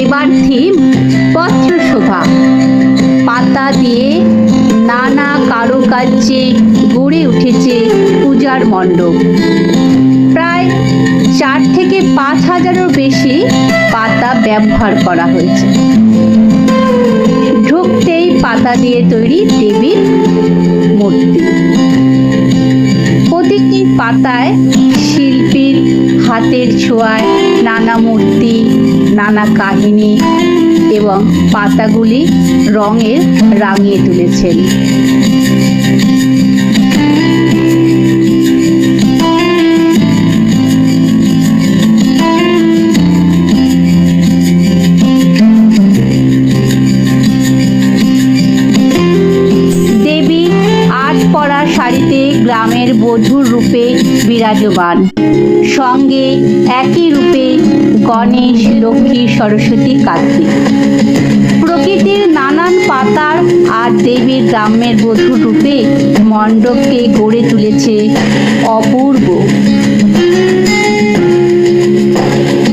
এবার থিম পত্রশোভা। পাতা দিয়ে নানা কারুকার্যে গড়ে উঠেছে পূজার মণ্ডপ। প্রায় 4 থেকে 5 হাজারেরও বেশি পাতা ব্যবহার করা হয়েছে। ঢুকতেই পাতা দিয়ে তৈরি দেবীর মূর্তি। প্রতিটি পাতায় শিল্পীর হাতের ছোঁয়ায় নানা মূর্তি, নানা কাহিনী এবং পাতাগুলি রঙের রাঙিয়ে তুলেছেন। শাড়িতে গ্রামের বধূর রূপে বিরাজমান, সঙ্গে একই রূপে গণেশ, লক্ষ্মী, সরস্বতী, কার্তিক। প্রকৃতির নানান পাতার আর দেবীর গ্রামের বধূর রূপে মণ্ডপকে গড়ে তুলেছে অপূর্ব